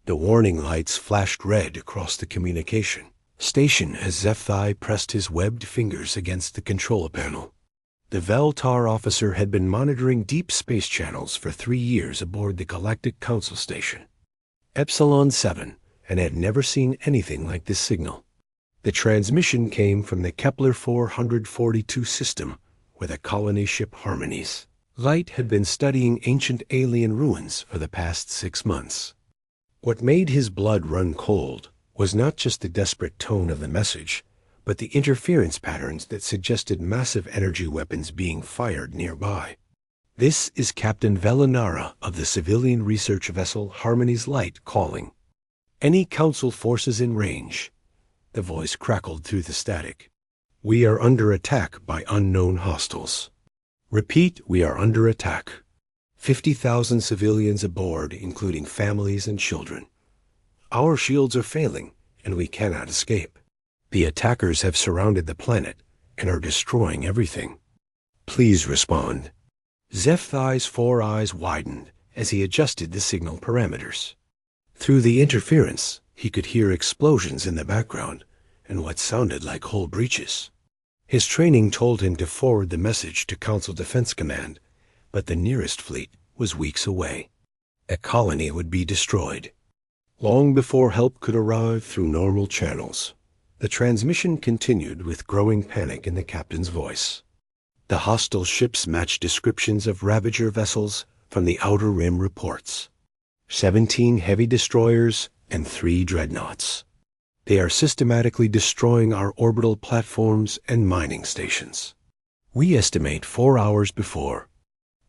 The warning lights flashed red across the communication station as Zephi pressed his webbed fingers against the control panel. The Veltar officer had been monitoring deep space channels for 3 years aboard the Galactic Council station, Epsilon 7, and had never seen anything like this signal. The transmission came from the Kepler 442 system, where the colony ship Harmony's Light had been studying ancient alien ruins for the past 6 months. What made his blood run cold was not just the desperate tone of the message, but the interference patterns that suggested massive energy weapons being fired nearby. "This is Captain Velinara of the civilian research vessel Harmony's Light calling. Any Council forces in range." The voice crackled through the static. "We are under attack by unknown hostiles. Repeat, we are under attack. 50,000 civilians aboard, including families and children. Our shields are failing, and we cannot escape. The attackers have surrounded the planet and are destroying everything. Please respond." Zephi's 4 eyes widened as he adjusted the signal parameters. Through the interference, he could hear explosions in the background and what sounded like hull breaches. His training told him to forward the message to Council Defense Command, but the nearest fleet was weeks away. A colony would be destroyed long before help could arrive through normal channels. The transmission continued with growing panic in the captain's voice. The hostile ships matched descriptions of Ravager vessels from the Outer Rim reports. 17 heavy destroyers and 3 dreadnoughts. They are systematically destroying our orbital platforms and mining stations. We estimate 4 hours before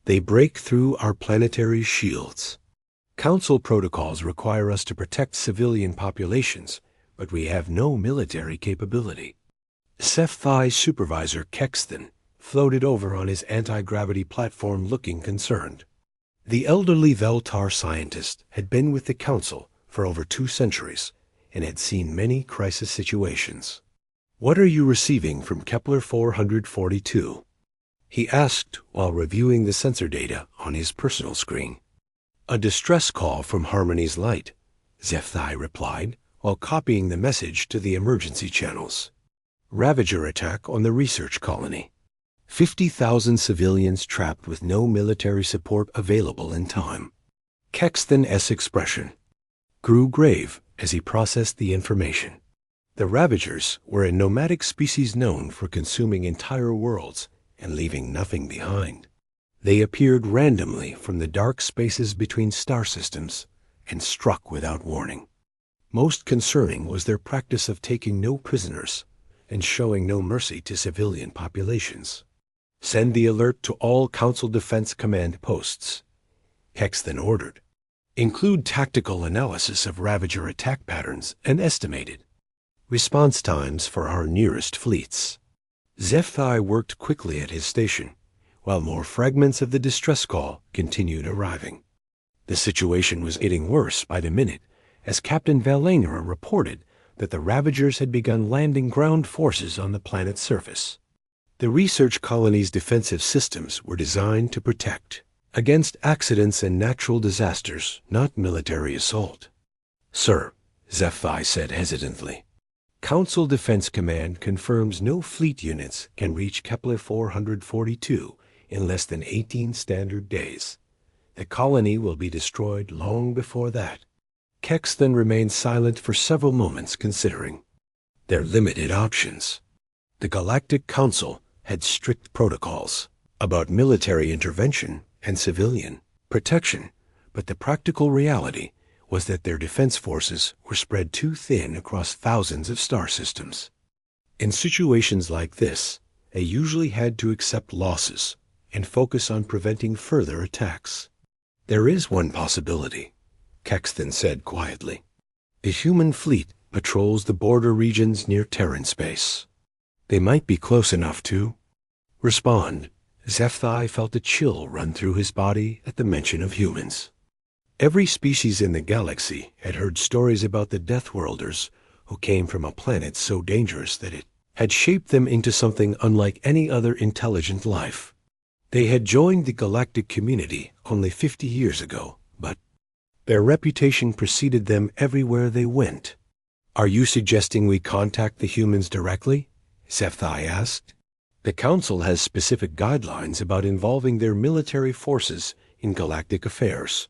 they break through our planetary shields. Council protocols require us to protect civilian populations, but we have no military capability. SciFi supervisor Kexton floated over on his anti-gravity platform looking concerned. The elderly Veltar scientist had been with the Council for over 2 centuries and had seen many crisis situations. "What are you receiving from Kepler 442? He asked while reviewing the sensor data on his personal screen. "A distress call from Harmony's Light," Zephi replied while copying the message to the emergency channels. "Ravager attack on the research colony. 50,000 civilians trapped with no military support available in time." Kexton's expression grew grave as he processed the information. The Ravagers were a nomadic species known for consuming entire worlds and leaving nothing behind. They appeared randomly from the dark spaces between star systems and struck without warning. Most concerning was their practice of taking no prisoners and showing no mercy to civilian populations. "Send the alert to all Council Defense Command posts," Kexton ordered. "Include tactical analysis of Ravager attack patterns and estimated response times for our nearest fleets." Zephi worked quickly at his station, while more fragments of the distress call continued arriving. The situation was getting worse by the minute, as Captain Velinara reported that the Ravagers had begun landing ground forces on the planet's surface. The research colony's defensive systems were designed to protect against accidents and natural disasters, not military assault. "Sir," Zephi said hesitantly, "Council Defense Command confirms no fleet units can reach Kepler 442 in less than 18 standard days. The colony will be destroyed long before that." Kexton remained silent for several moments, considering their limited options. The Galactic Council had strict protocols about military intervention and civilian protection, but the practical reality was that their defense forces were spread too thin across thousands of star systems. In situations like this, they usually had to accept losses and focus on preventing further attacks. "There is one possibility," Kexton said quietly. "A human fleet patrols the border regions near Terran space. They might be close enough to respond." Zephi felt a chill run through his body at the mention of humans. Every species in the galaxy had heard stories about the Deathworlders who came from a planet so dangerous that it had shaped them into something unlike any other intelligent life. They had joined the galactic community only 50 years ago, but Their reputation preceded them everywhere they went. "Are you suggesting we contact the humans directly?" SciFi asked. "The Council has specific guidelines about involving their military forces in galactic affairs."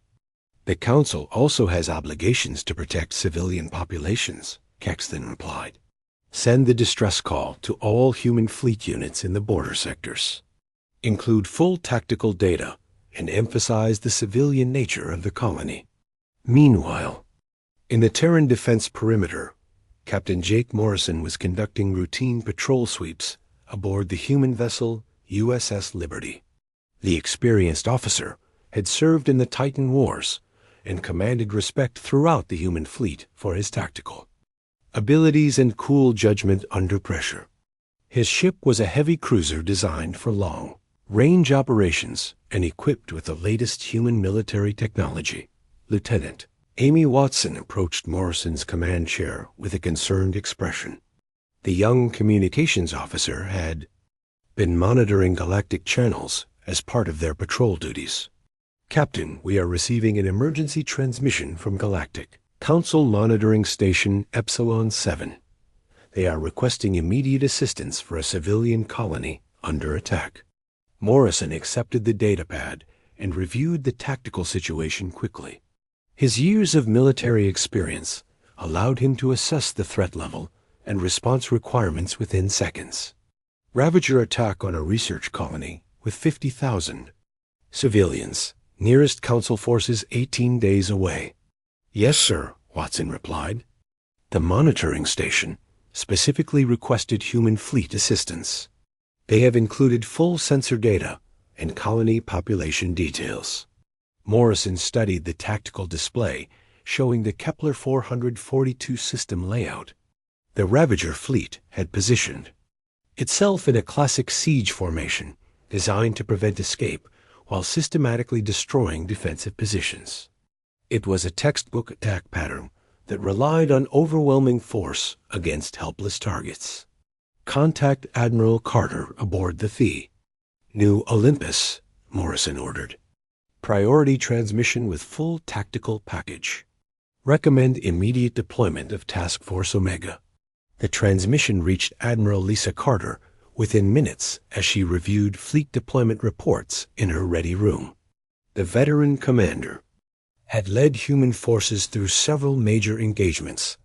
"The Council also has obligations to protect civilian populations," Caxton replied. "Send the distress call to all human fleet units in the border sectors. Include full tactical data and emphasize the civilian nature of the colony." Meanwhile, in the Terran defense perimeter, Captain Jake Morrison was conducting routine patrol sweeps aboard the human vessel USS Liberty. The experienced officer had served in the Titan Wars and commanded respect throughout the human fleet for his tactical abilities and cool judgment under pressure. His ship was a heavy cruiser designed for long-range operations and equipped with the latest human military technology. Lieutenant Amy Watson approached Morrison's command chair with a concerned expression. The young communications officer had been monitoring galactic channels as part of their patrol duties. "Captain, we are receiving an emergency transmission from Galactic Council Monitoring Station Epsilon 7. They are requesting immediate assistance for a civilian colony under attack." Morrison accepted the datapad and reviewed the tactical situation quickly. His years of military experience allowed him to assess the threat level and response requirements within seconds. Ravager attack on a research colony with 50,000 civilians. Nearest Council forces 18 days away. "Yes, sir," Watson replied. The monitoring station specifically requested human fleet assistance. They have included full sensor data and colony population details. Morrison studied the tactical display showing the Kepler 442 system layout. The Ravager fleet had positioned itself in a classic siege formation designed to prevent escape while systematically destroying defensive positions. It was a textbook attack pattern that relied on overwhelming force against helpless targets. "Contact Admiral Carter aboard the Thea. New Olympus," Morrison ordered. "Priority transmission with full tactical package. Recommend immediate deployment of Task Force Omega." The transmission reached Admiral Lisa Carter within minutes as she reviewed fleet deployment reports in her ready room. The veteran commander had led human forces through several major engagements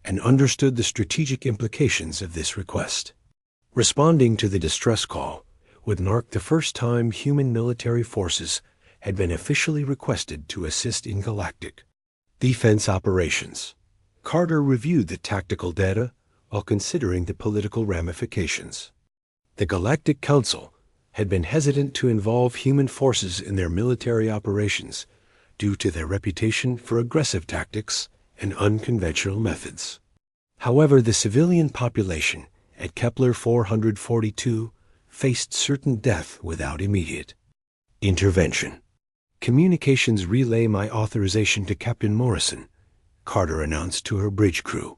and understood the strategic implications of this request. Responding to the distress call would mark the first time human military forces had been officially requested to assist in galactic defense operations. Carter reviewed the tactical data while considering the political ramifications. The Galactic Council had been hesitant to involve human forces in their military operations due to their reputation for aggressive tactics and unconventional methods. However, the civilian population at Kepler 442 faced certain death without immediate intervention. "Communications relay my authorization to Captain Morrison," Carter announced to her bridge crew.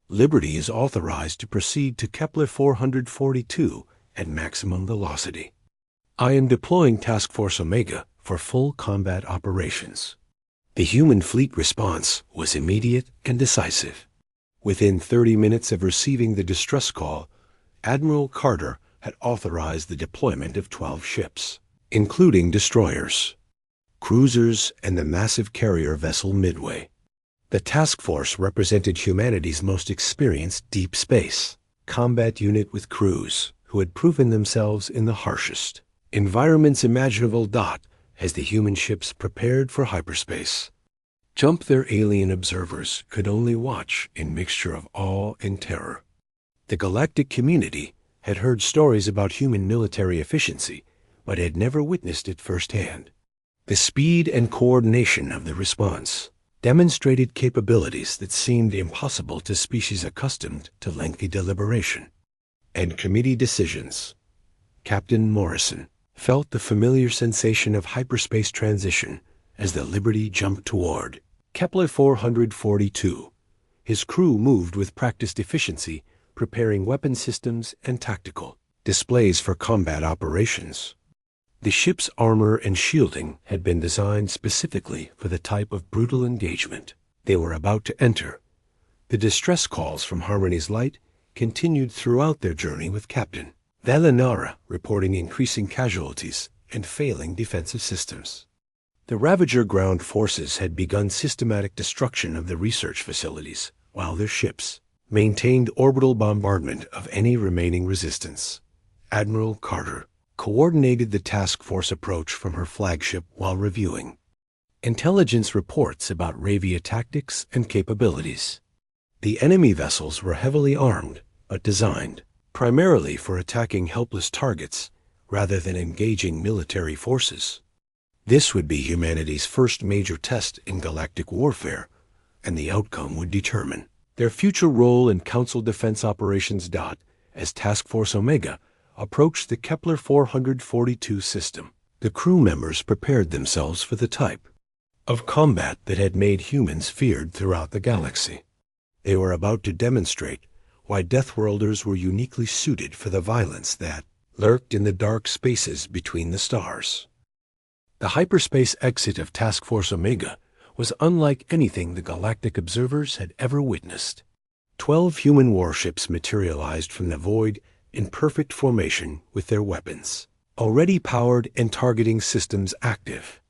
"Liberty is authorized to proceed to Kepler 442 at maximum velocity. I am deploying Task Force Omega for full combat operations." The human fleet response was immediate and decisive. Within 30 minutes of receiving the distress call, Admiral Carter had authorized the deployment of 12 ships, including destroyers, cruisers, and the massive carrier vessel Midway. The task force represented humanity's most experienced deep space combat unit with crews who had proven themselves in the harshest environments imaginable. As the human ships prepared for hyperspace, their alien observers could only watch in mixture of awe and terror. The galactic community had heard stories about human military efficiency, but had never witnessed it firsthand. The speed and coordination of the response demonstrated capabilities that seemed impossible to species accustomed to lengthy deliberation and committee decisions. Captain Morrison felt the familiar sensation of hyperspace transition as the Liberty jumped toward Kepler 442. His crew moved with practiced efficiency, preparing weapon systems and tactical displays for combat operations. The ship's armor and shielding had been designed specifically for the type of brutal engagement they were about to enter. The distress calls from Harmony's Light continued throughout their journey with Captain Valinara, reporting increasing casualties and failing defensive systems. The Ravager ground forces had begun systematic destruction of the research facilities, while their ships maintained orbital bombardment of any remaining resistance. Admiral Carter coordinated the task force approach from her flagship while reviewing intelligence reports about Ravia tactics and capabilities. The enemy vessels were heavily armed, but designed primarily for attacking helpless targets rather than engaging military forces. This would be humanity's first major test in galactic warfare, and the outcome would determine their future role in Council defense operations. As Task Force Omega approached the Kepler 442 system, the crew members prepared themselves for the type of combat that had made humans feared throughout the galaxy. They were about to demonstrate why Deathworlders were uniquely suited for the violence that lurked in the dark spaces between the stars. The hyperspace exit of Task Force Omega was unlike anything the galactic observers had ever witnessed. 12 human warships materialized from the void in perfect formation with their weapons already powered and targeting systems active.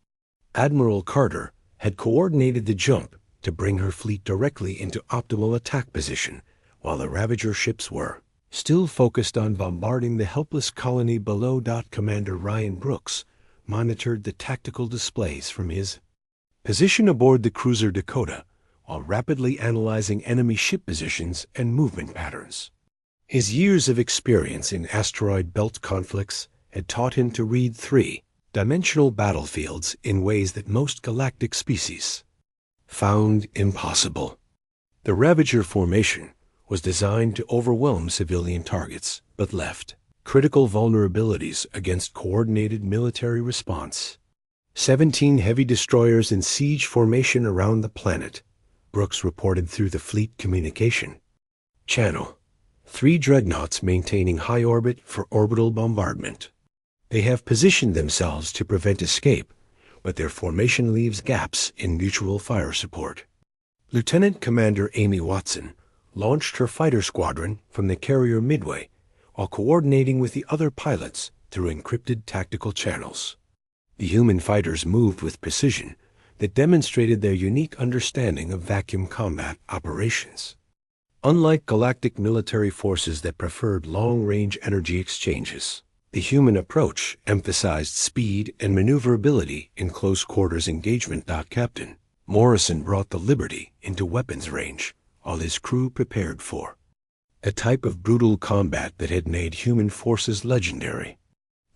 Admiral Carter had coordinated the jump to bring her fleet directly into optimal attack position, while the Ravager ships were still focused on bombarding the helpless colony below. Commander Ryan Brooks monitored the tactical displays from his position aboard the cruiser Dakota, while rapidly analyzing enemy ship positions and movement patterns. His years of experience in asteroid belt conflicts had taught him to read three-dimensional battlefields in ways that most galactic species found impossible. The Ravager formation was designed to overwhelm civilian targets, but left critical vulnerabilities against coordinated military response. 17 heavy destroyers in siege formation around the planet, Brooks reported through the fleet communication channel. 3 dreadnoughts maintaining high orbit for orbital bombardment. They have positioned themselves to prevent escape, but their formation leaves gaps in mutual fire support. Lieutenant Commander Amy Watson launched her fighter squadron from the carrier Midway while coordinating with the other pilots through encrypted tactical channels. The human fighters moved with precision that demonstrated their unique understanding of vacuum combat operations. Unlike galactic military forces that preferred long-range energy exchanges, the human approach emphasized speed and maneuverability in close-quarters engagement. Captain Morrison brought the Liberty into weapons range, while his crew prepared for a type of brutal combat that had made human forces legendary.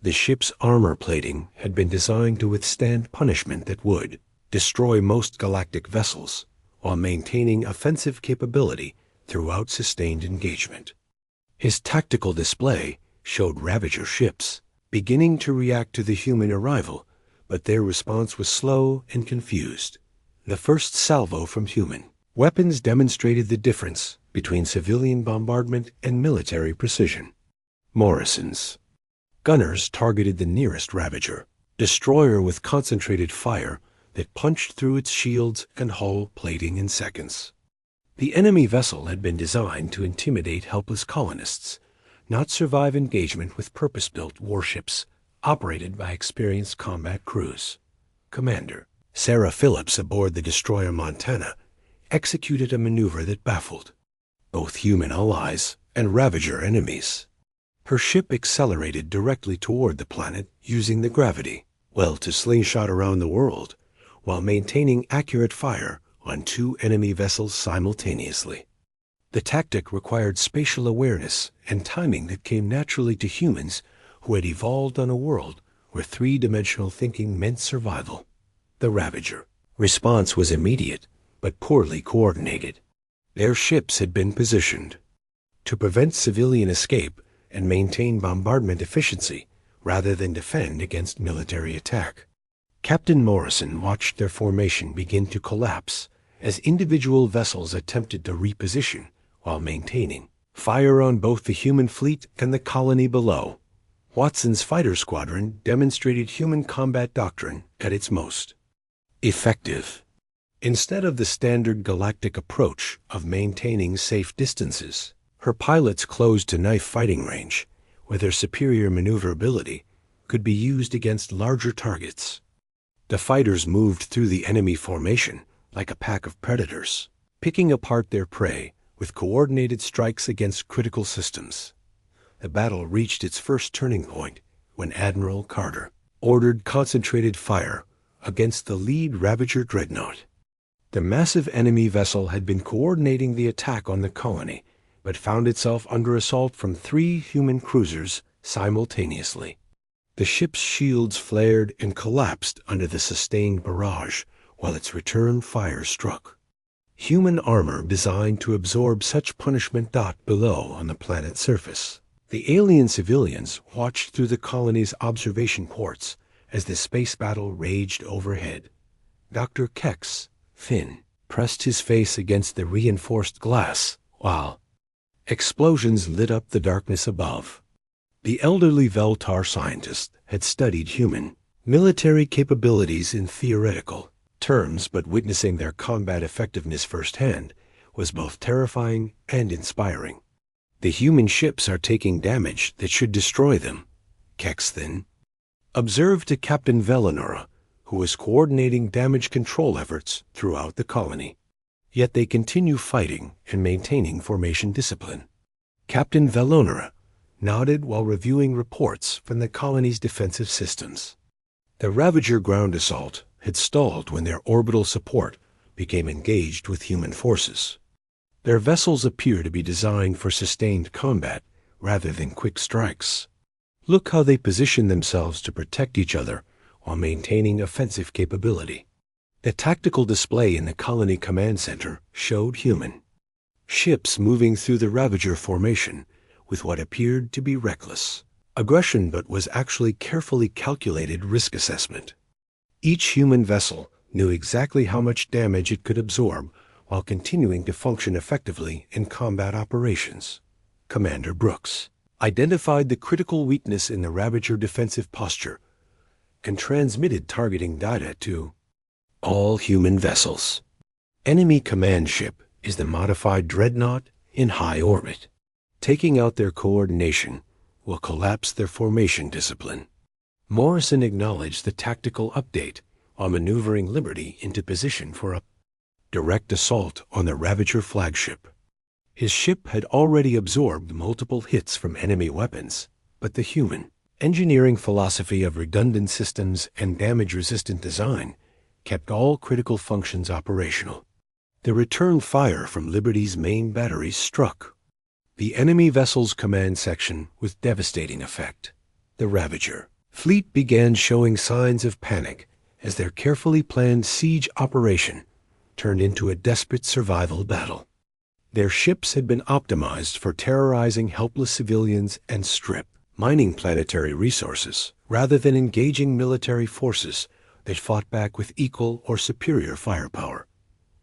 The ship's armor plating had been designed to withstand punishment that would destroy most galactic vessels, while maintaining offensive capability throughout sustained engagement. His tactical display showed Ravager ships beginning to react to the human arrival, but their response was slow and confused. The first salvo from human weapons demonstrated the difference between civilian bombardment and military precision. Morrison's gunners targeted the nearest Ravager destroyer with concentrated fire that punched through its shields and hull plating in seconds. The enemy vessel had been designed to intimidate helpless colonists, not survive engagement with purpose-built warships operated by experienced combat crews. Commander Sarah Phillips aboard the destroyer Montana executed a maneuver that baffled both human allies and Ravager enemies. Her ship accelerated directly toward the planet using the gravity well to slingshot around the world while maintaining accurate fire on 2 enemy vessels simultaneously. The tactic required spatial awareness and timing that came naturally to humans who had evolved on a world where 3-dimensional thinking meant survival. The Ravager response was immediate, but poorly coordinated. Their ships had been positioned to prevent civilian escape and maintain bombardment efficiency rather than defend against military attack. Captain Morrison watched their formation begin to collapse as individual vessels attempted to reposition while maintaining fire on both the human fleet and the colony below. Watson's fighter squadron demonstrated human combat doctrine at its most effective. Instead of the standard galactic approach of maintaining safe distances, her pilots closed to knife fighting range, where their superior maneuverability could be used against larger targets. The fighters moved through the enemy formation like a pack of predators, picking apart their prey with coordinated strikes against critical systems. The battle reached its first turning point when Admiral Carter ordered concentrated fire against the lead Ravager dreadnought. The massive enemy vessel had been coordinating the attack on the colony, but found itself under assault from 3 human cruisers simultaneously. The ship's shields flared and collapsed under the sustained barrage, while its return fire struck. Human armor designed to absorb such punishment below on the planet's surface. The alien civilians watched through the colony's observation ports as the space battle raged overhead. Dr. Kex, Finn, pressed his face against the reinforced glass, while explosions lit up the darkness above. The elderly Veltar scientist had studied human military capabilities in theoretical terms, but witnessing their combat effectiveness firsthand was both terrifying and inspiring. The human ships are taking damage that should destroy them, Kex then observed to Captain Velanora, who was coordinating damage control efforts throughout the colony. Yet they continue fighting and maintaining formation discipline. Captain Velanora nodded while reviewing reports from the colony's defensive systems. The Ravager ground assault had stalled when their orbital support became engaged with human forces. Their vessels appear to be designed for sustained combat rather than quick strikes. Look how they position themselves to protect each other while maintaining offensive capability. The tactical display in the colony command center showed human ships moving through the Ravager formation with what appeared to be reckless aggression, but was actually carefully calculated risk assessment. Each human vessel knew exactly how much damage it could absorb while continuing to function effectively in combat operations. Commander Brooks identified the critical weakness in the Ravager defensive posture and transmitted targeting data to all human vessels. Enemy command ship is the modified dreadnought in high orbit. Taking out their coordination will collapse their formation discipline. Morrison acknowledged the tactical update while maneuvering Liberty into position for a direct assault on the Ravager flagship. His ship had already absorbed multiple hits from enemy weapons, but the human engineering philosophy of redundant systems and damage-resistant design kept all critical functions operational. The return fire from Liberty's main batteries struck the enemy vessel's command section with devastating effect. The Ravager fleet began showing signs of panic as their carefully planned siege operation turned into a desperate survival battle. Their ships had been optimized for terrorizing helpless civilians and mining planetary resources, rather than engaging military forces that fought back with equal or superior firepower.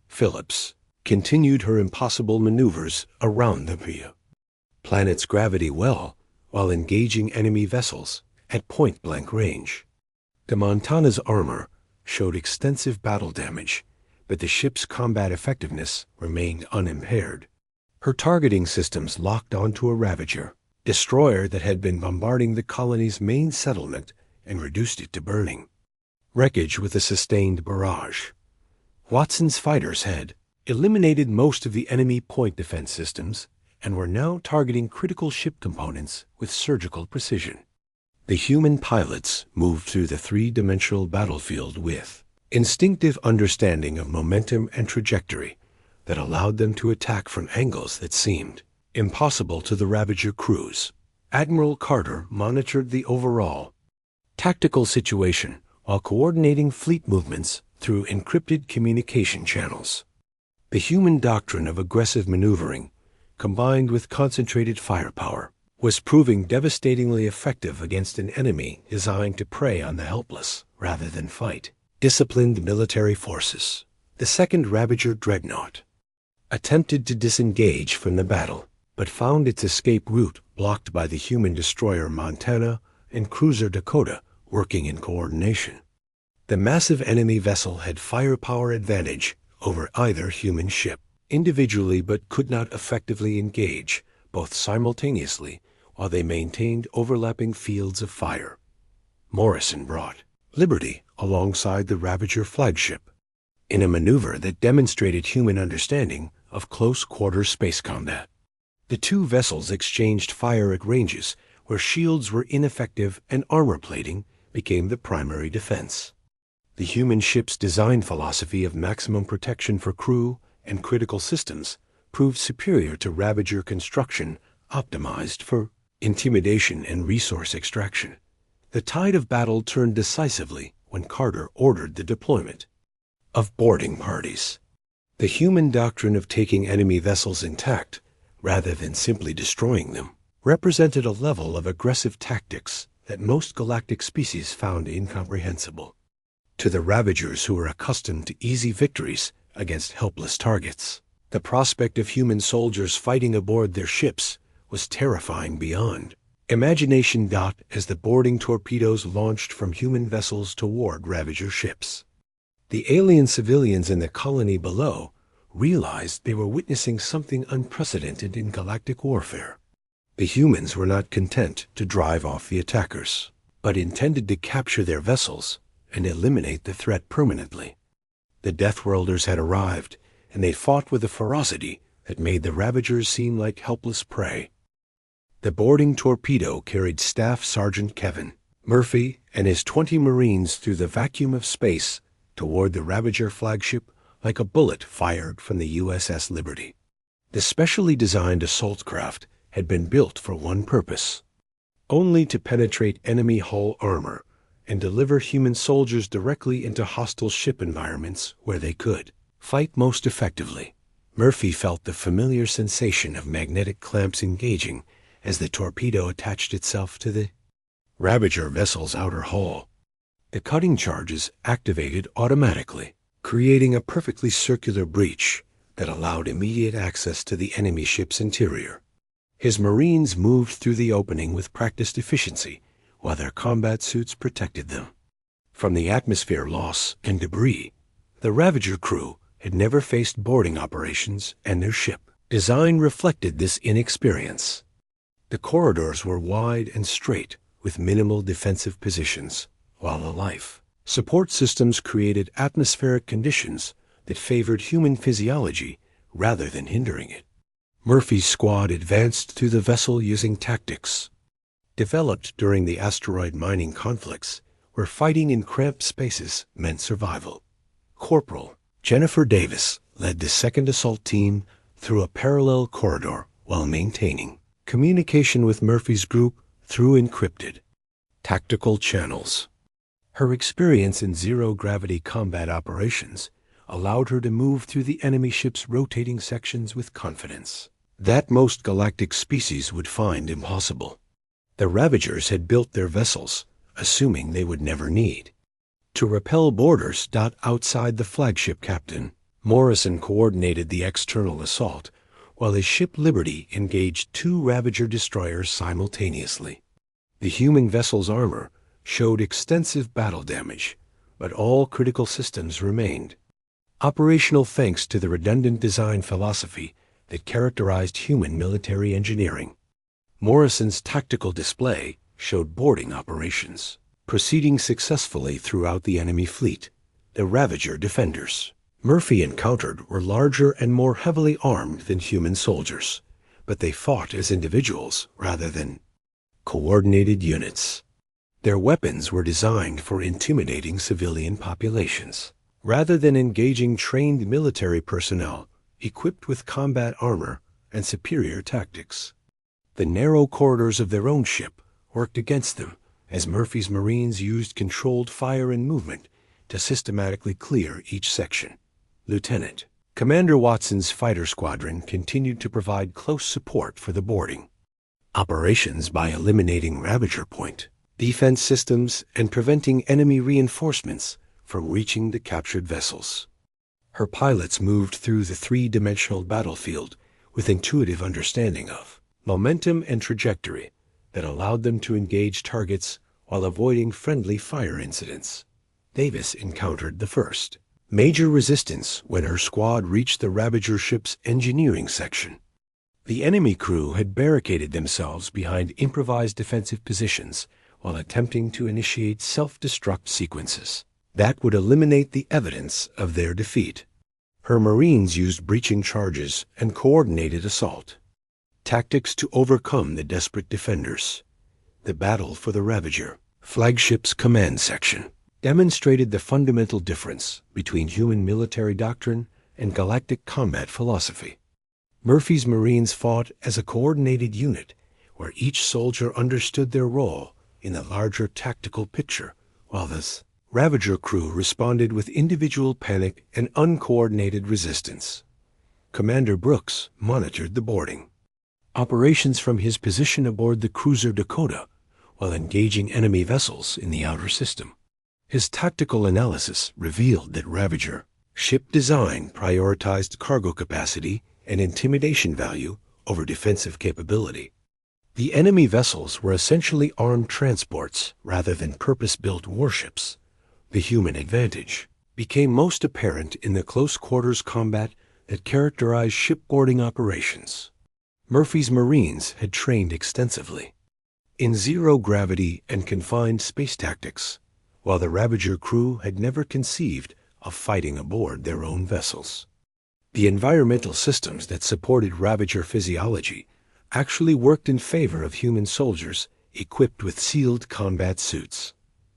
Phillips continued her impossible maneuvers around the planet's gravity well while engaging enemy vessels at point-blank range. The Montana's armor showed extensive battle damage, but the ship's combat effectiveness remained unimpaired. Her targeting systems locked onto a Ravager destroyer that had been bombarding the colony's main settlement and reduced it to burning wreckage with a sustained barrage. Watson's fighters had eliminated most of the enemy point defense systems and were now targeting critical ship components with surgical precision. The human pilots moved through the 3-dimensional battlefield with instinctive understanding of momentum and trajectory that allowed them to attack from angles that seemed impossible to the Ravager crews. Admiral Carter monitored the overall tactical situation while coordinating fleet movements through encrypted communication channels. The human doctrine of aggressive maneuvering, combined with concentrated firepower, was proving devastatingly effective against an enemy designed to prey on the helpless rather than fight. Disciplined military forces. The second Ravager dreadnought attempted to disengage from the battle, but found its escape route blocked by the human destroyer Montana and cruiser Dakota working in coordination. The massive enemy vessel had firepower advantage over either human ship individually, but could not effectively engage both simultaneously while they maintained overlapping fields of fire. Morrison brought Liberty alongside the Ravager flagship in a maneuver that demonstrated human understanding of close-quarter space combat. The two vessels exchanged fire at ranges where shields were ineffective and armor plating became the primary defense. The human ship's design philosophy of maximum protection for crew and critical systems proved superior to Ravager construction optimized for intimidation and resource extraction. The tide of battle turned decisively when Carter ordered the deployment of boarding parties. The human doctrine of taking enemy vessels intact, rather than simply destroying them, represented a level of aggressive tactics that most galactic species found incomprehensible. To the Ravagers who were accustomed to easy victories against helpless targets, the prospect of human soldiers fighting aboard their ships was terrifying beyond imagination. As the boarding torpedoes launched from human vessels toward Ravager ships, the alien civilians in the colony below realized they were witnessing something unprecedented in galactic warfare. The humans were not content to drive off the attackers, but intended to capture their vessels and eliminate the threat permanently. The Deathworlders had arrived, and they fought with a ferocity that made the Ravagers seem like helpless prey. The boarding torpedo carried Staff Sergeant Kevin Murphy and his 20 Marines through the vacuum of space toward the Ravager flagship like a bullet fired from the USS Liberty. The specially designed assault craft had been built for one purpose: only to penetrate enemy hull armor and deliver human soldiers directly into hostile ship environments where they could fight most effectively. Murphy felt the familiar sensation of magnetic clamps engaging as the torpedo attached itself to the Ravager vessel's outer hull. The cutting charges activated automatically, creating a perfectly circular breach that allowed immediate access to the enemy ship's interior. His Marines moved through the opening with practiced efficiency, while their combat suits protected them from the atmosphere loss and debris. The Ravager crew had never faced boarding operations, and their ship design reflected this inexperience. The corridors were wide and straight, with minimal defensive positions, while the life support systems created atmospheric conditions that favored human physiology rather than hindering it. Murphy's squad advanced through the vessel using tactics developed during the asteroid mining conflicts, where fighting in cramped spaces meant survival. Corporal Jennifer Davis led the 2nd Assault Team through a parallel corridor while maintaining communication with Murphy's group through encrypted tactical channels. Her experience in zero-gravity combat operations allowed her to move through the enemy ship's rotating sections with confidence that most galactic species would find impossible. The Ravagers had built their vessels, assuming they would never need to repel boarders. Outside the flagship captain, Morrison coordinated the external assault, while his ship Liberty engaged 2 Ravager destroyers simultaneously. The human vessel's armor showed extensive battle damage, but all critical systems remained operational thanks to the redundant design philosophy that characterized human military engineering. Morrison's tactical display showed boarding operations proceeding successfully throughout the enemy fleet. The Ravager defenders Murphy encountered were larger and more heavily armed than human soldiers, but they fought as individuals rather than coordinated units. Their weapons were designed for intimidating civilian populations, rather than engaging trained military personnel equipped with combat armor and superior tactics. The narrow corridors of their own ship worked against them, as Murphy's Marines used controlled fire and movement to systematically clear each section. Lieutenant Commander Watson's fighter squadron continued to provide close support for the boarding operations by eliminating Ravager point defense systems and preventing enemy reinforcements from reaching the captured vessels. Her pilots moved through the 3-dimensional battlefield with intuitive understanding of momentum and trajectory, that allowed them to engage targets while avoiding friendly fire incidents. Davis encountered the first major resistance when her squad reached the Ravager ship's engineering section. The enemy crew had barricaded themselves behind improvised defensive positions while attempting to initiate self-destruct sequences that would eliminate the evidence of their defeat. Her Marines used breaching charges and coordinated assault tactics to overcome the desperate defenders. The battle for the Ravager flagship's command section demonstrated the fundamental difference between human military doctrine and galactic combat philosophy. Murphy's Marines fought as a coordinated unit where each soldier understood their role in the larger tactical picture, while the Ravager crew responded with individual panic and uncoordinated resistance. Commander Brooks monitored the boarding operations from his position aboard the cruiser Dakota while engaging enemy vessels in the outer system. His tactical analysis revealed that Ravager ship design prioritized cargo capacity and intimidation value over defensive capability. The enemy vessels were essentially armed transports rather than purpose-built warships. The human advantage became most apparent in the close-quarters combat that characterized shipboarding operations. Murphy's Marines had trained extensively in zero-gravity and confined space tactics, while the Ravager crew had never conceived of fighting aboard their own vessels. The environmental systems that supported Ravager physiology actually worked in favor of human soldiers equipped with sealed combat suits.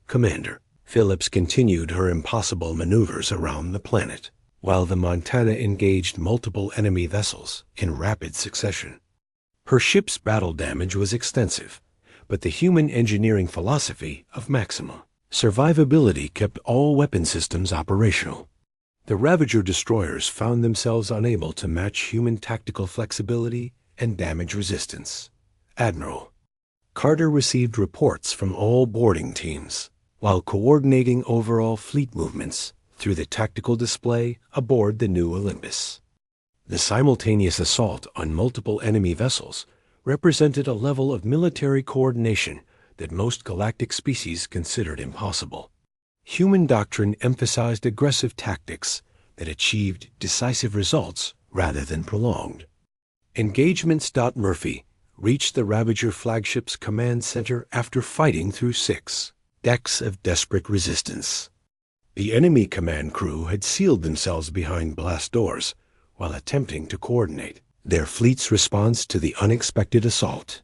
Commander Phillips continued her impossible maneuvers around the planet, while the Montana engaged multiple enemy vessels in rapid succession. Her ship's battle damage was extensive, but the human engineering philosophy of maximum survivability kept all weapon systems operational. The Ravager destroyers found themselves unable to match human tactical flexibility and damage resistance. Admiral Carter received reports from all boarding teams while coordinating overall fleet movements through the tactical display aboard the new Olympus. The simultaneous assault on multiple enemy vessels represented a level of military coordination that most galactic species considered impossible. Human doctrine emphasized aggressive tactics that achieved decisive results rather than prolonged. Engagements. Murphy reached the Ravager flagship's command center after fighting through 6 decks of desperate resistance. The enemy command crew had sealed themselves behind blast doors while attempting to coordinate their fleet's response to the unexpected assault.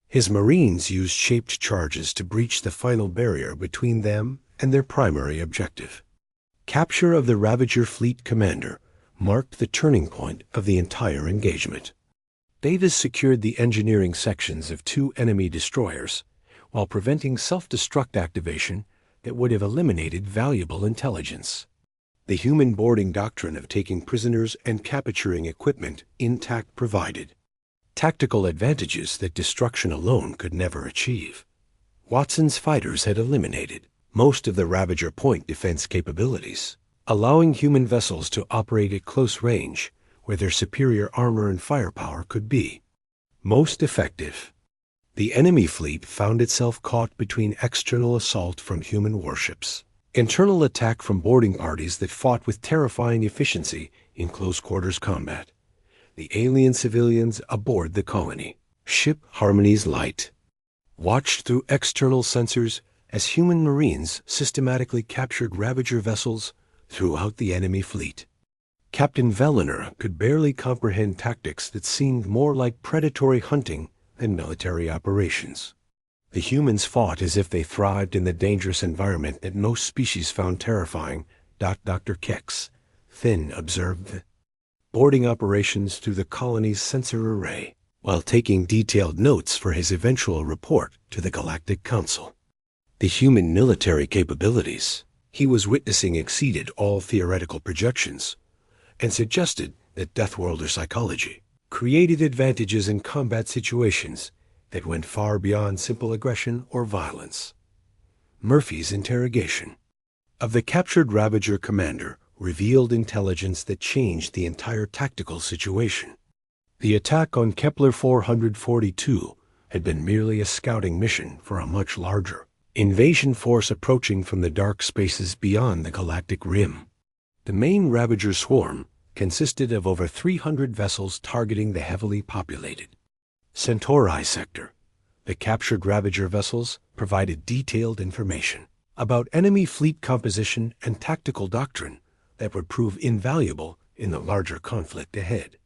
His Marines used shaped charges to breach the final barrier between them and their primary objective. Capture of the Ravager fleet commander marked the turning point of the entire engagement. Davis secured the engineering sections of 2 enemy destroyers while preventing self-destruct activation that would have eliminated valuable intelligence. The human boarding doctrine of taking prisoners and capturing equipment intact provided tactical advantages that destruction alone could never achieve. Watson's fighters had eliminated most of the Ravager point defense capabilities, allowing human vessels to operate at close range where their superior armor and firepower could be most effective. The enemy fleet found itself caught between external assault from human warships, internal attack from boarding parties that fought with terrifying efficiency in close-quarters combat, the alien civilians aboard the colony ship Harmony's Light watched through external sensors as human Marines systematically captured Ravager vessels throughout the enemy fleet. Captain Velliner could barely comprehend tactics that seemed more like predatory hunting than military operations. The humans fought as if they thrived in the dangerous environment that most species found terrifying. Dr. Kex Finn observed boarding operations through the colony's sensor array while taking detailed notes for his eventual report to the Galactic Council. The human military capabilities he was witnessing exceeded all theoretical projections and suggested that Deathworlder psychology created advantages in combat situations that went far beyond simple aggression or violence. Murphy's interrogation of the captured Ravager commander revealed intelligence that changed the entire tactical situation. The attack on Kepler 442 had been merely a scouting mission for a much larger invasion force approaching from the dark spaces beyond the galactic rim. The main Ravager swarm consisted of over 300 vessels targeting the heavily populated Centauri sector. The captured Ravager vessels provided detailed information about enemy fleet composition and tactical doctrine that would prove invaluable in the larger conflict ahead.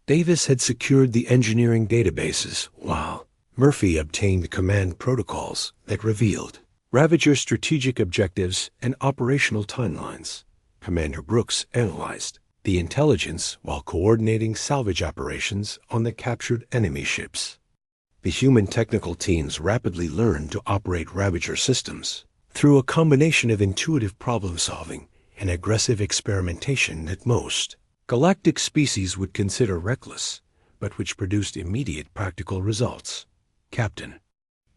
Davis had secured the engineering databases, while Murphy obtained command protocols that revealed Ravager strategic objectives and operational timelines. Commander Brooks analyzed the intelligence while coordinating salvage operations on the captured enemy ships. The human technical teams rapidly learned to operate Ravager systems through a combination of intuitive problem-solving and aggressive experimentation that most galactic species would consider reckless, but which produced immediate practical results. Captain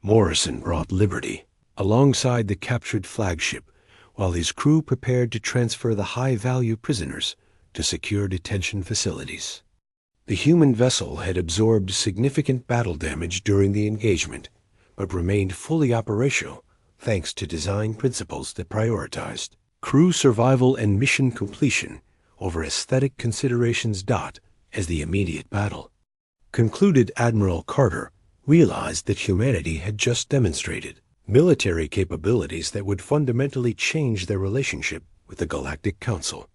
Morrison brought liberty alongside the captured flagship, while his crew prepared to transfer the high-value prisoners to secure detention facilities. The human vessel had absorbed significant battle damage during the engagement, but remained fully operational thanks to design principles that prioritized crew survival and mission completion over aesthetic considerations. As the immediate battle concluded, Admiral Carter realized that humanity had just demonstrated military capabilities that would fundamentally change their relationship with the Galactic Council.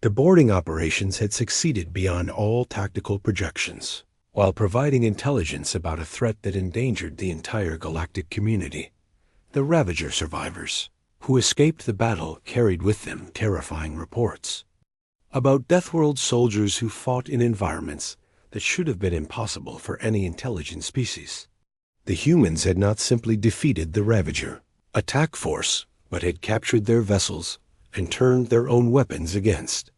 The boarding operations had succeeded beyond all tactical projections, while providing intelligence about a threat that endangered the entire galactic community. The Ravager survivors who escaped the battle carried with them terrifying reports about Deathworld soldiers who fought in environments that should have been impossible for any intelligent species. The humans had not simply defeated the Ravager attack force, but had captured their vessels and turned their own weapons against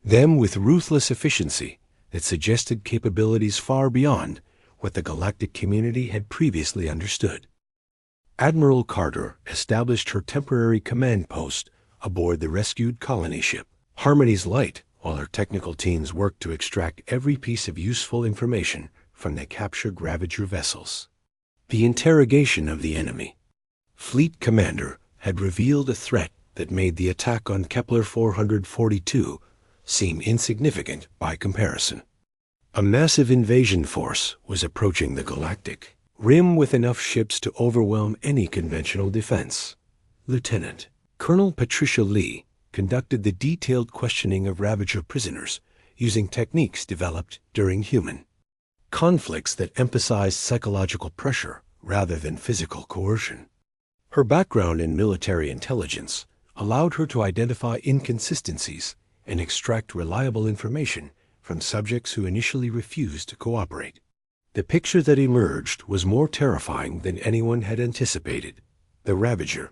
them with ruthless efficiency that suggested capabilities far beyond what the galactic community had previously understood. Admiral Carter established her temporary command post aboard the rescued colony ship Harmony's Light, while her technical teams worked to extract every piece of useful information from the captured Ravager vessels. The interrogation of the enemy fleet commander had revealed a threat that made the attack on Kepler 442 seem insignificant by comparison. A massive invasion force was approaching the galactic rim with enough ships to overwhelm any conventional defense. Lieutenant Colonel Patricia Lee conducted the detailed questioning of Ravager prisoners using techniques developed during human conflicts that emphasized psychological pressure rather than physical coercion. Her background in military intelligence allowed her to identify inconsistencies and extract reliable information from subjects who initially refused to cooperate. The picture that emerged was more terrifying than anyone had anticipated. The Ravager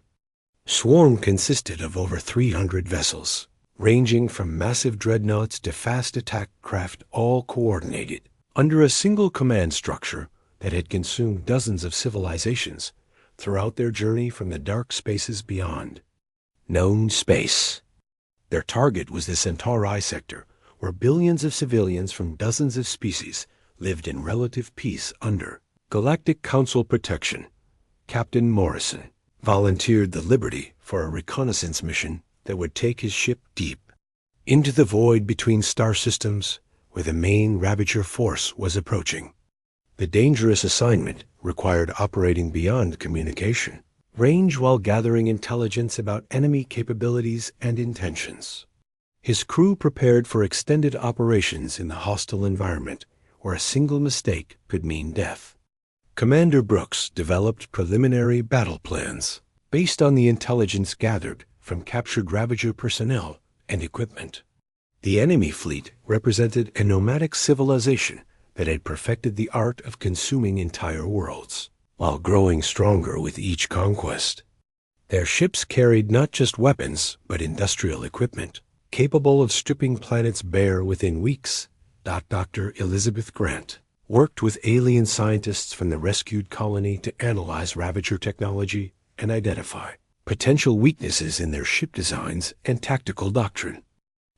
swarm consisted of over 300 vessels, ranging from massive dreadnoughts to fast attack craft, all coordinated under a single command structure that had consumed dozens of civilizations throughout their journey from the dark spaces beyond known space. Their target was the Centauri sector, where billions of civilians from dozens of species lived in relative peace under Galactic Council protection. Captain Morrison volunteered the Liberty for a reconnaissance mission that would take his ship deep into the void between star systems where the main Ravager force was approaching. The dangerous assignment required operating beyond communication range while gathering intelligence about enemy capabilities and intentions. His crew prepared for extended operations in the hostile environment where a single mistake could mean death. Commander Brooks developed preliminary battle plans based on the intelligence gathered from captured Ravager personnel and equipment. The enemy fleet represented a nomadic civilization that had perfected the art of consuming entire worlds, while growing stronger with each conquest. Their ships carried not just weapons, but industrial equipment, capable of stripping planets bare within weeks. Dr. Elizabeth Grant worked with alien scientists from the rescued colony to analyze Ravager technology and identify potential weaknesses in their ship designs and tactical doctrine.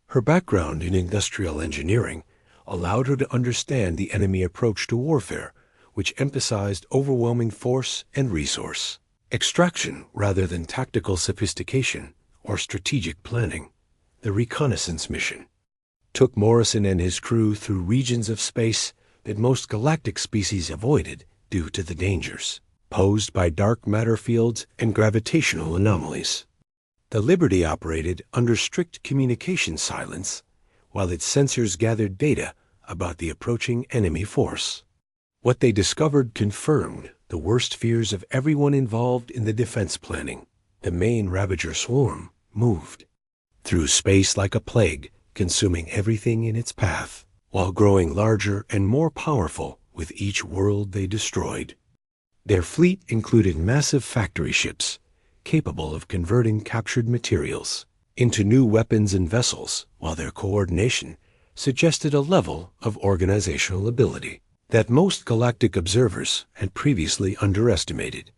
Her background in industrial engineering allowed her to understand the enemy approach to warfare which emphasized overwhelming force and resource extraction rather than tactical sophistication or strategic planning. The reconnaissance mission took Morrison and his crew through regions of space that most galactic species avoided due to the dangers posed by dark matter fields and gravitational anomalies. The Liberty operated under strict communication silence while its sensors gathered data about the approaching enemy force. What they discovered confirmed the worst fears of everyone involved in the defense planning. The main Ravager swarm moved through space like a plague, consuming everything in its path, while growing larger and more powerful with each world they destroyed. Their fleet included massive factory ships, capable of converting captured materials into new weapons and vessels, while their coordination suggested a level of organizational ability that most galactic observers had previously underestimated.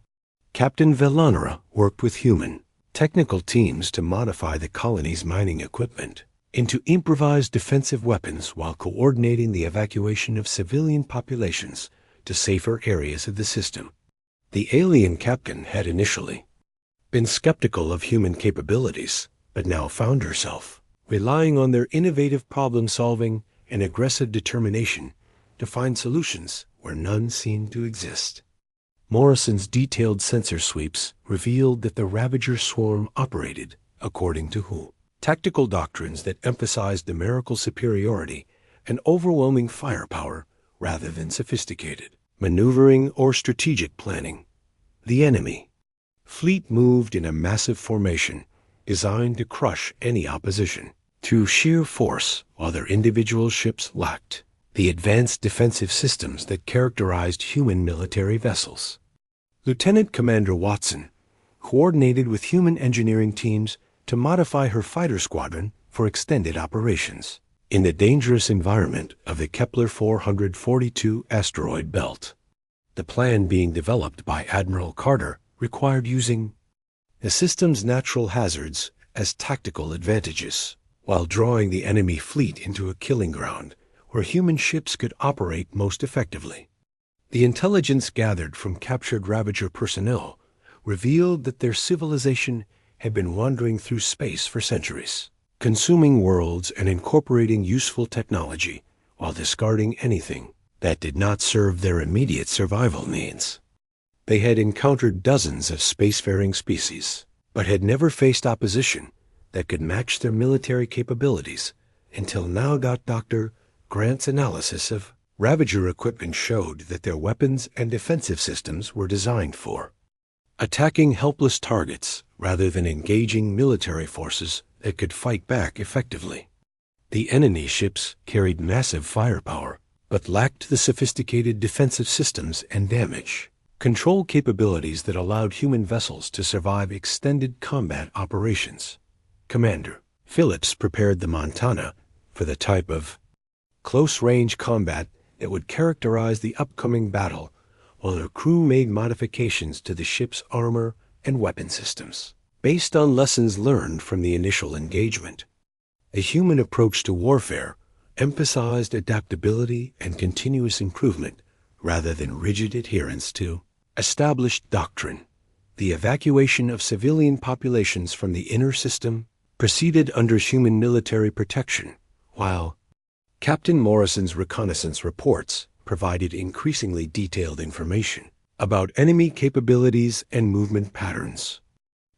Captain Velanera worked with human technical teams to modify the colony's mining equipment into improvised defensive weapons while coordinating the evacuation of civilian populations to safer areas of the system. The alien captain had initially been skeptical of human capabilities, but now found herself relying on their innovative problem-solving and aggressive determination to find solutions where none seemed to exist. Morrison's detailed sensor sweeps revealed that the Ravager swarm operated according to who? Tactical doctrines that emphasized numerical superiority and overwhelming firepower rather than sophisticated maneuvering or strategic planning. The enemy fleet moved in a massive formation designed to crush any opposition through sheer force, while their individual ships lacked the advanced defensive systems that characterized human military vessels. Lieutenant Commander Watson coordinated with human engineering teams to modify her fighter squadron for extended operations in the dangerous environment of the Kepler 442 asteroid belt. The plan being developed by Admiral Carter required using the system's natural hazards as tactical advantages, while drawing the enemy fleet into a killing ground where human ships could operate most effectively. The intelligence gathered from captured Ravager personnel revealed that their civilization had been wandering through space for centuries, consuming worlds and incorporating useful technology while discarding anything that did not serve their immediate survival needs. They had encountered dozens of spacefaring species, but had never faced opposition that could match their military capabilities until now. Dr. Grant's analysis of Ravager equipment showed that their weapons and defensive systems were designed for attacking helpless targets rather than engaging military forces that could fight back effectively. The enemy ships carried massive firepower, but lacked the sophisticated defensive systems and damage control capabilities that allowed human vessels to survive extended combat operations. Commander Phillips prepared the Montana for the type of close-range combat that would characterize the upcoming battle, while her crew made modifications to the ship's armor and weapon systems based on lessons learned from the initial engagement. A human approach to warfare emphasized adaptability and continuous improvement rather than rigid adherence to established doctrine. The evacuation of civilian populations from the inner system proceeded under human military protection, while Captain Morrison's reconnaissance reports provided increasingly detailed information about enemy capabilities and movement patterns.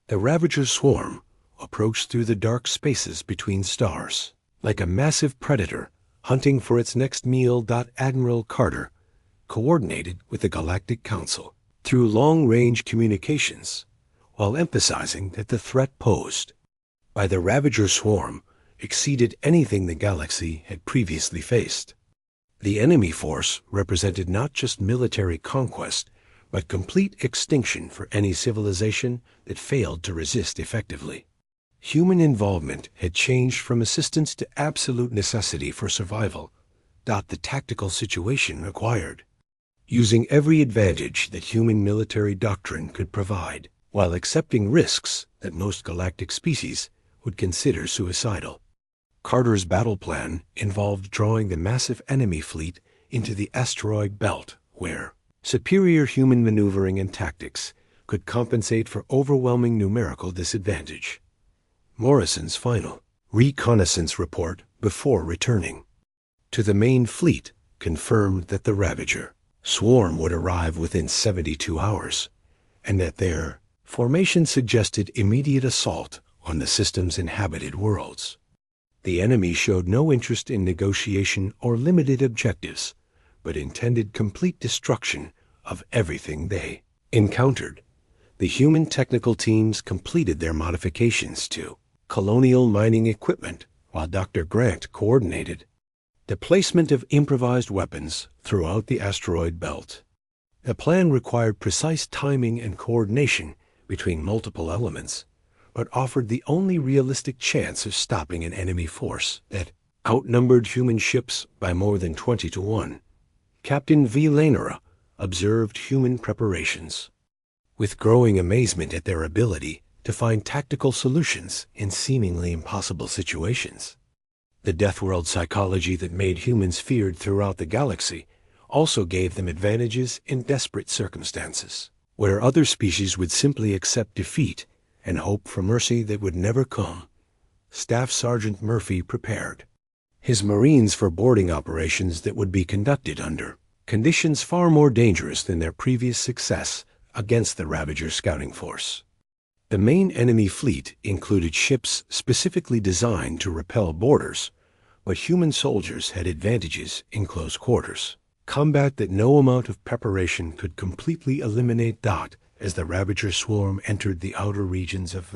The Ravager swarm approached through the dark spaces between stars, like a massive predator hunting for its next meal. Admiral Carter coordinated with the Galactic Council through long-range communications, while emphasizing that the threat posed by the Ravager swarm exceeded anything the galaxy had previously faced. The enemy force represented not just military conquest, but complete extinction for any civilization that failed to resist effectively. Human involvement had changed from assistance to absolute necessity for survival. The tactical situation required using every advantage that human military doctrine could provide, while accepting risks that most galactic species would consider suicidal. Carter's battle plan involved drawing the massive enemy fleet into the asteroid belt, where Superior human maneuvering and tactics could compensate for overwhelming numerical disadvantage. Morrison's final reconnaissance report before returning to the main fleet confirmed that the Ravager swarm would arrive within 72 hours, and that their formation suggested immediate assault on the system's inhabited worlds. The enemy showed no interest in negotiation or limited objectives, but intended complete destruction of everything they encountered. The human technical teams completed their modifications to colonial mining equipment, while Dr. Grant coordinated the placement of improvised weapons throughout the asteroid belt. The plan required precise timing and coordination between multiple elements, but offered the only realistic chance of stopping an enemy force that outnumbered human ships by more than 20 to 1. Captain V. Lanera observed human preparations with growing amazement at their ability to find tactical solutions in seemingly impossible situations. The Deathworld psychology that made humans feared throughout the galaxy also gave them advantages in desperate circumstances, where other species would simply accept defeat and hope for mercy that would never come. Staff Sergeant Murphy prepared his Marines for boarding operations that would be conducted under conditions far more dangerous than their previous success against the Ravager scouting force. The main enemy fleet included ships specifically designed to repel boarders, but human soldiers had advantages in close quarters combat that no amount of preparation could completely eliminate. As the Ravager swarm entered the outer regions of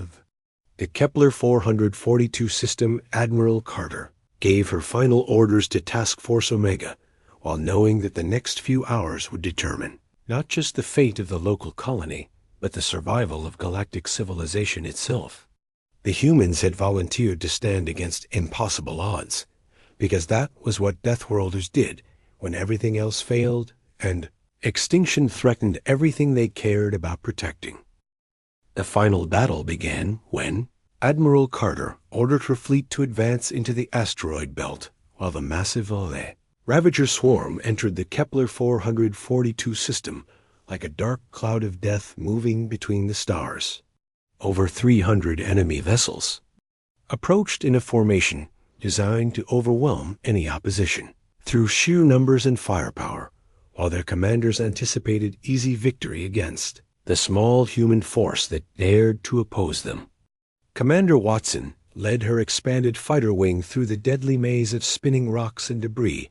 the Kepler 442 system, Admiral Carter gave her final orders to Task Force Omega, while knowing that the next few hours would determine not just the fate of the local colony, but the survival of galactic civilization itself. The humans had volunteered to stand against impossible odds, because that was what Deathworlders did when everything else failed and extinction threatened everything they cared about protecting. The final battle began when Admiral Carter ordered her fleet to advance into the asteroid belt, while the massive Ravager swarm entered the Kepler 442 system like a dark cloud of death moving between the stars. Over 300 enemy vessels approached in a formation designed to overwhelm any opposition through sheer numbers and firepower, while their commanders anticipated easy victory against the small human force that dared to oppose them. Commander Watson led her expanded fighter wing through the deadly maze of spinning rocks and debris,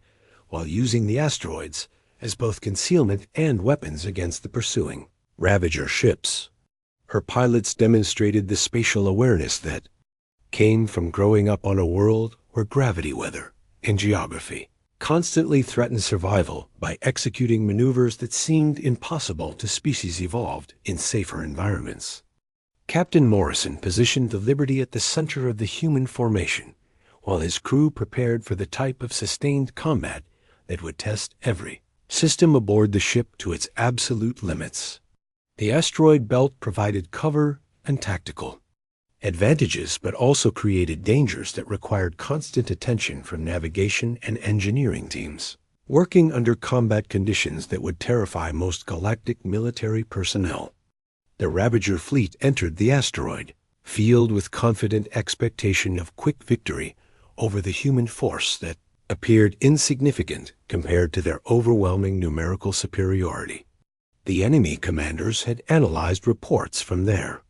while using the asteroids as both concealment and weapons against the pursuing Ravager ships. Her pilots demonstrated the spatial awareness that came from growing up on a world where gravity, weather, and geography constantly threatened survival by executing maneuvers that seemed impossible to species evolved in safer environments. Captain Morrison positioned the Liberty at the center of the human formation, while his crew prepared for the type of sustained combat that would test every system aboard the ship to its absolute limits. The asteroid belt provided cover and tactical advantages, but also created dangers that required constant attention from navigation and engineering teams, working under combat conditions that would terrify most galactic military personnel. The Ravager fleet entered the asteroid field with confident expectation of quick victory over the human force that appeared insignificant compared to their overwhelming numerical superiority. The enemy commanders had analyzed reports from their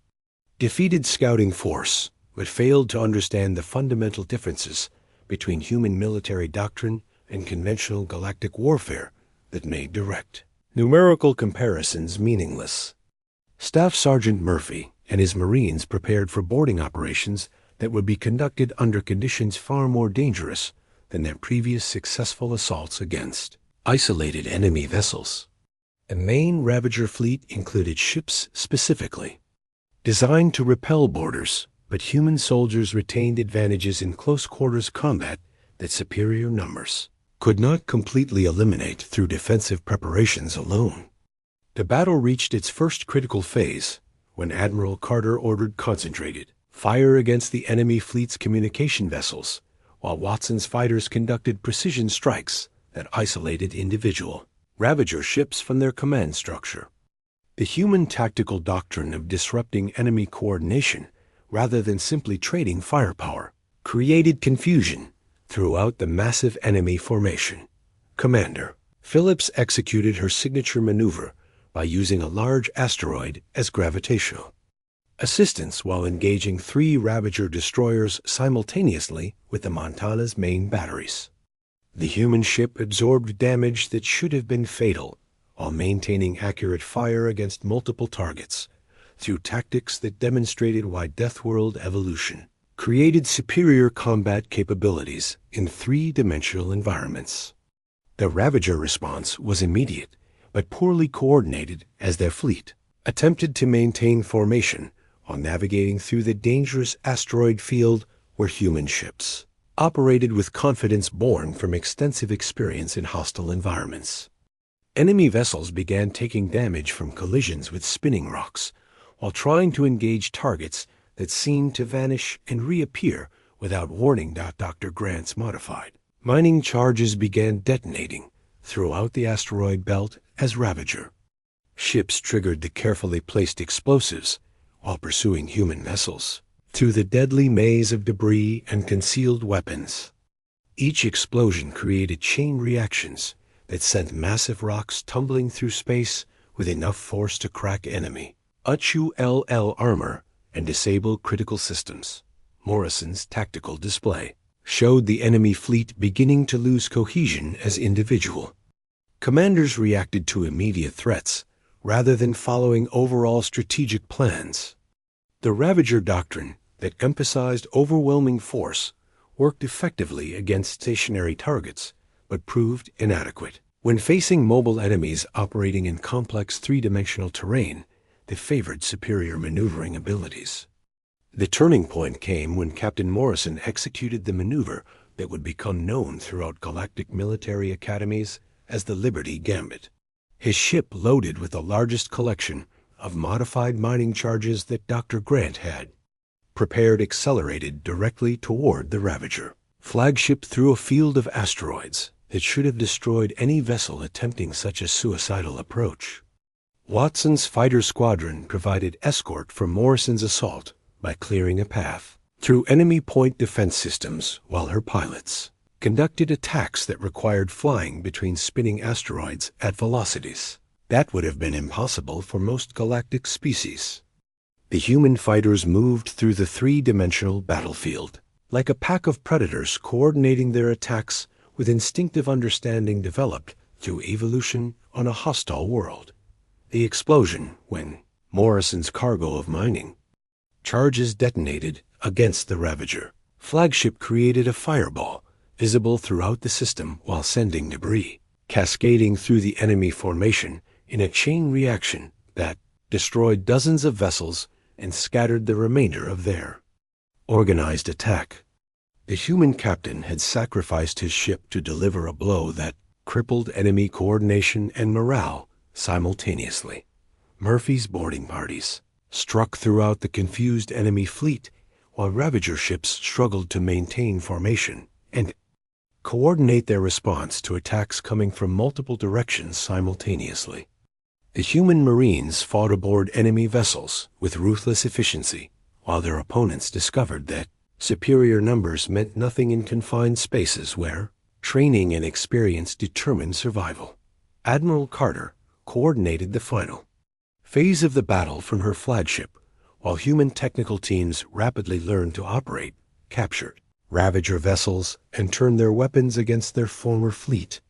defeated scouting force, but failed to understand the fundamental differences between human military doctrine and conventional galactic warfare that made direct numerical comparisons meaningless. Staff Sergeant Murphy and his Marines prepared for boarding operations that would be conducted under conditions far more dangerous than their previous successful assaults against isolated enemy vessels. The main Ravager fleet included ships specifically designed to repel boarders, but human soldiers retained advantages in close-quarters combat that superior numbers could not completely eliminate through defensive preparations alone. The battle reached its first critical phase when Admiral Carter ordered concentrated fire against the enemy fleet's communication vessels, while Watson's fighters conducted precision strikes that isolated individual Ravager ships from their command structure. The human tactical doctrine of disrupting enemy coordination rather than simply trading firepower created confusion throughout the massive enemy formation. Commander Phillips executed her signature maneuver by using a large asteroid as gravitational assistance while engaging 3 Ravager destroyers simultaneously with the Montana's main batteries. The human ship absorbed damage that should have been fatal while maintaining accurate fire against multiple targets through tactics that demonstrated why Deathworld evolution created superior combat capabilities in 3-dimensional environments. The Ravager response was immediate but poorly coordinated as their fleet attempted to maintain formation while navigating through the dangerous asteroid field where human ships operated with confidence born from extensive experience in hostile environments. Enemy vessels began taking damage from collisions with spinning rocks while trying to engage targets that seemed to vanish and reappear without warning. Dr. Grant's modified mining charges began detonating throughout the asteroid belt as Ravager ships triggered the carefully placed explosives while pursuing human vessels through the deadly maze of debris and concealed weapons. Each explosion created chain reactions that sent massive rocks tumbling through space with enough force to crack enemy HULL armor and disable critical systems. Morrison's tactical display showed the enemy fleet beginning to lose cohesion as individual. Commanders reacted to immediate threats rather than following overall strategic plans. The Ravager doctrine that emphasized overwhelming force worked effectively against stationary targets, but proved inadequate. When facing mobile enemies operating in complex 3-dimensional terrain, they favored superior maneuvering abilities. The turning point came when Captain Morrison executed the maneuver that would become known throughout galactic military academies as the Liberty Gambit. His ship loaded with the largest collection of modified mining charges that Dr. Grant had prepared accelerated directly toward the Ravager flagship through a field of asteroids that should have destroyed any vessel attempting such a suicidal approach. Watson's fighter squadron provided escort for Morrison's assault by clearing a path through enemy point defense systems while her pilots conducted attacks that required flying between spinning asteroids at velocities that would have been impossible for most galactic species. The human fighters moved through the 3-dimensional battlefield like a pack of predators coordinating their attacks with instinctive understanding developed through evolution on a hostile world. The explosion when Morrison's cargo of mining charges detonated against the Ravager flagship created a fireball visible throughout the system while sending debris cascading through the enemy formation in a chain reaction that destroyed dozens of vessels and scattered the remainder of their organized attack. The human captain had sacrificed his ship to deliver a blow that crippled enemy coordination and morale simultaneously. Murphy's boarding parties struck throughout the confused enemy fleet while Ravager ships struggled to maintain formation and coordinate their response to attacks coming from multiple directions simultaneously. The human Marines fought aboard enemy vessels with ruthless efficiency, while their opponents discovered that superior numbers meant nothing in confined spaces where training and experience determined survival. Admiral Carter coordinated the final phase of the battle from her flagship, while human technical teams rapidly learned to operate, captured Ravager vessels, and turned their weapons against their former fleet.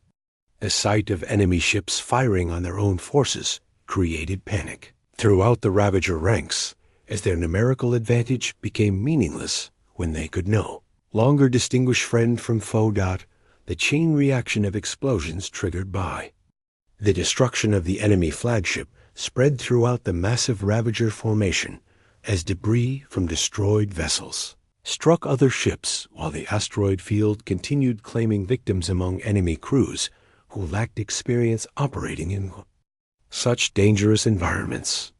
The sight of enemy ships firing on their own forces created panic throughout the Ravager ranks as their numerical advantage became meaningless when they could no longer distinguish friend from foe. The chain reaction of explosions triggered by the destruction of the enemy flagship spread throughout the massive Ravager formation as debris from destroyed vessels struck other ships while the asteroid field continued claiming victims among enemy crews who lacked experience operating in such dangerous environments.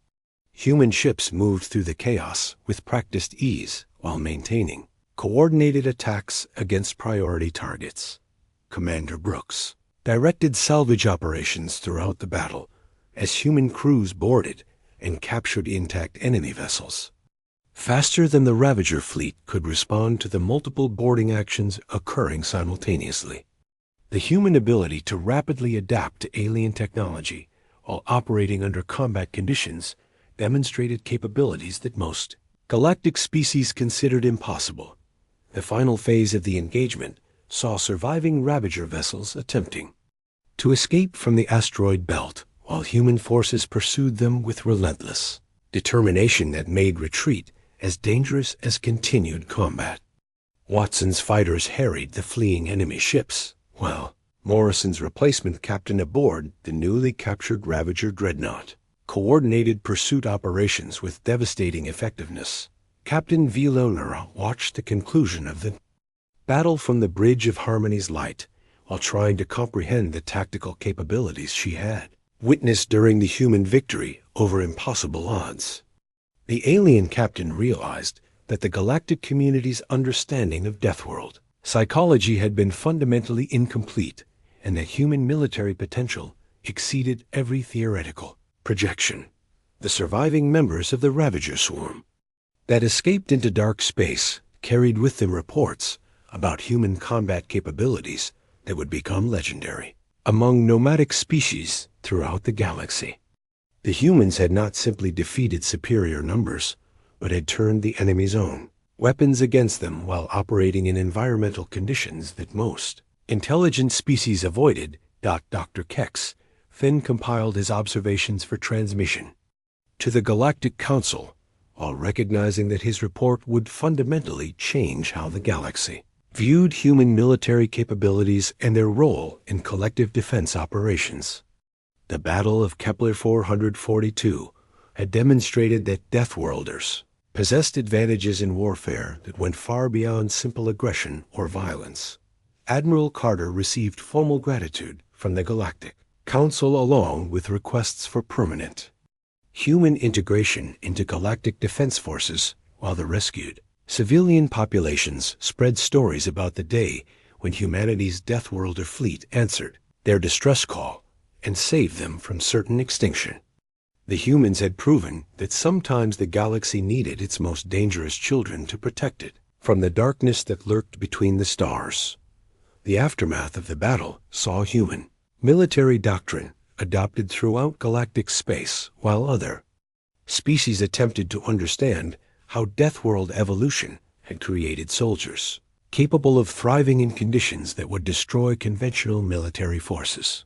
Human ships moved through the chaos with practiced ease while maintaining coordinated attacks against priority targets. Commander Brooks directed salvage operations throughout the battle as human crews boarded and captured intact enemy vessels. Faster than the Ravager fleet could respond to the multiple boarding actions occurring simultaneously. The human ability to rapidly adapt to alien technology while operating under combat conditions demonstrated capabilities that most galactic species considered impossible. The final phase of the engagement saw surviving Ravager vessels attempting to escape from the asteroid belt, while human forces pursued them with relentless determination that made retreat as dangerous as continued combat. Watson's fighters harried the fleeing enemy ships, while Morrison's replacement captain aboard the newly captured Ravager dreadnought coordinated pursuit operations with devastating effectiveness. Captain Villalura watched the conclusion of the battle from the bridge of Harmony's light while trying to comprehend the tactical capabilities she had witnessed during the human victory over impossible odds. The alien captain realized that the galactic community's understanding of Deathworld psychology had been fundamentally incomplete, and that human military potential exceeded every theoretical projection. The surviving members of the Ravager swarm that escaped into dark space carried with them reports about human combat capabilities that would become legendary among nomadic species throughout the galaxy. The humans had not simply defeated superior numbers, but had turned the enemy's own weapons against them while operating in environmental conditions that most intelligent species avoided. Dr. Kex then compiled his observations for transmission to the Galactic Council, while recognizing that his report would fundamentally change how the galaxy viewed human military capabilities and their role in collective defense operations. The Battle of Kepler 442 had demonstrated that Deathworlders possessed advantages in warfare that went far beyond simple aggression or violence. Admiral Carter received formal gratitude from the Galactic Council along with requests for permanent human integration into galactic defense forces, while the rescued civilian populations spread stories about the day when humanity's Deathworlder fleet answered their distress call and saved them from certain extinction. The humans had proven that sometimes the galaxy needed its most dangerous children to protect it from the darkness that lurked between the stars. The aftermath of the battle saw human military doctrine adopted throughout galactic space, while other species attempted to understand how Deathworld evolution had created soldiers capable of thriving in conditions that would destroy conventional military forces.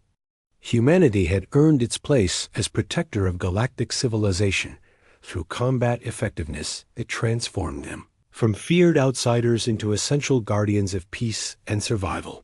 Humanity had earned its place as protector of galactic civilization through combat effectiveness that transformed them from feared outsiders into essential guardians of peace and survival.